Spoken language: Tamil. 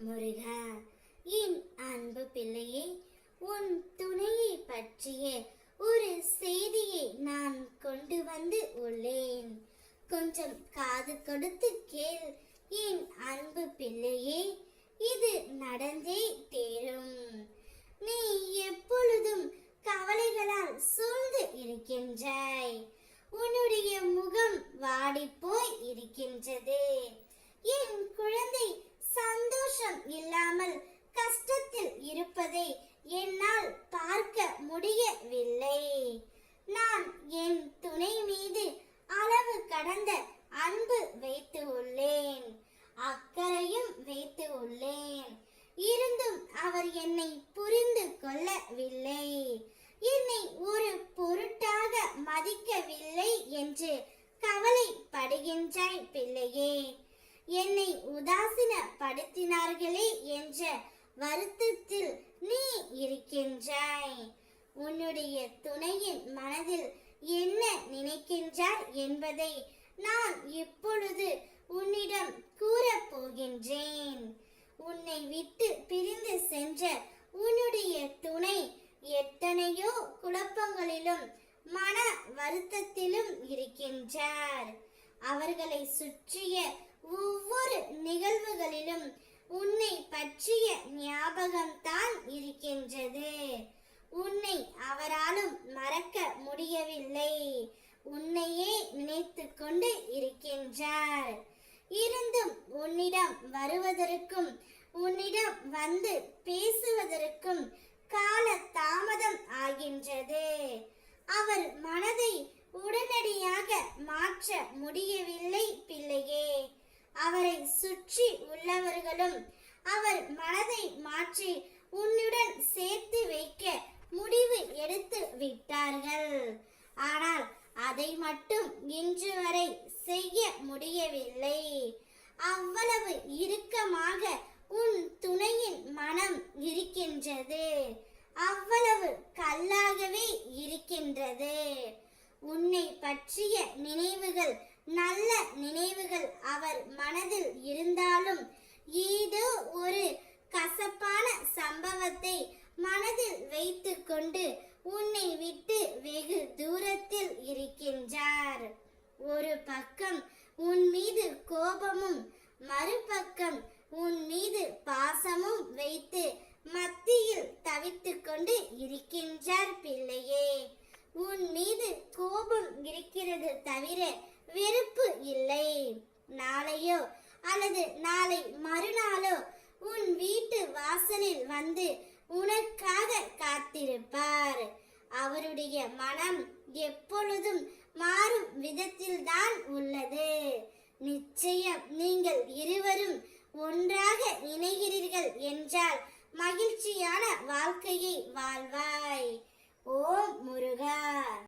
முருகா, என் அன்பு பிள்ளையே, உன் துணையை பற்றிய ஒரு செய்தியை நான் கொண்டு வந்து உள்ளேன். கொஞ்சம் காது கொடுத்து கேள் என் அன்பு பிள்ளையே, இது நடந்தே தேரும். நீ எப்பொழுதும் கவலைகளால் சூழ்ந்து இருக்கின்றாய். உன்னுடைய முகம் வாடிப்போய் இருக்கின்றது. என் குழந்தை சந்தோஷம் இல்லாமல் கஷ்டத்தில் இருப்பதை என்னால் பார்க்க முடியவில்லை. நான் என் துணை மீது அளவு கடந்த அன்பு வைத்து உள்ளேன், அக்கறையும் வைத்து உள்ளேன். இருந்தும் அவர் என்னை புரிந்து கொள்ளவில்லை, என்னை ஒரு பொருட்டாக மதிக்கவில்லை என்று கவலைப்படுகின்றாய் பிள்ளையே. என்னை உதாசீனப்படுத்தினார்களே என்ற வருத்தத்தில் நீ இருக்கின்றாய். உன்னுடைய துணையின் மனதில் என்ன நினைக்கின்றார் என்பதை நான் இப்பொழுது உன்னிடம் கூறப் போகின்றேன். உன்னை விட்டு பிரிந்து சென்ற உன்னுடைய துணை எத்தனையோ குழப்பங்களிலும் மன வருத்தத்திலும் இருக்கின்றார். அவர்களை சுற்றிய ஒவ்வொரு நிகழ்வுகளிலும் உன்னை பற்றிய ஞாபகம்தான் இருக்கின்றது. உன்னை அவராலும் மறக்க முடியவில்லை. உன்னையே நினைத்து கொண்டு இருக்கின்றார். இருந்தும் உன்னிடம் வருவதற்கும் உன்னிடம் வந்து பேசுவதற்கும் கால தாமதம் ஆகின்றது. அவர் மனதை உடனடியாக மாற்ற முடியவில்லை பிள்ளையே. அவரை சுற்றி உள்ளவர்களும் அவர் மனதை மாற்றி உன்னுடன் சேர்த்து வைக்க முடிவு எடுத்து விட்டார்கள். ஆனால் அதை மட்டும் இன்று வரை செய்ய முடியவில்லை. அவ்வளவு இறுக்கமாக உன் துணையின் மனம் இருக்கின்றது, அவ்வளவு கல்லாகவே இருக்கின்றது. உன்னை பற்றிய நினைவுகள், நல்ல நினைவுகள் அவர் மனதில் இருந்தாலும் ஏதோ ஒரு கசப்பான சம்பவத்தை மனதில் வைத்து கொண்டு உன்னை விட்டு வெகு தூரத்தில் இருக்கின்றார். ஒரு பக்கம் உன் மீது கோபமும் மறுபக்கம் உன் மீது பாசமும் வைத்து மத்தியில் தவித்துக் கொண்டு இருக்கின்றார் பிள்ளையே. உன் மீது கோபம் இருக்கிறது தவிர வெறுப்பு இல்லை. நாளையோ அல்லது நாளை மறுநாளோ உன் வீட்டு வாசலில் வந்து உனக்காக காத்திருப்பார். அவருடைய மனம் எப்பொழுதும் மாறும் விதத்தில்தான் உள்ளது. நிச்சயம் நீங்கள் இருவரும் ஒன்றாக இணைகிறீர்கள் என்றால் மகிழ்ச்சியான வாழ்க்கையை வாழ்வாய். ஓம் முருகா.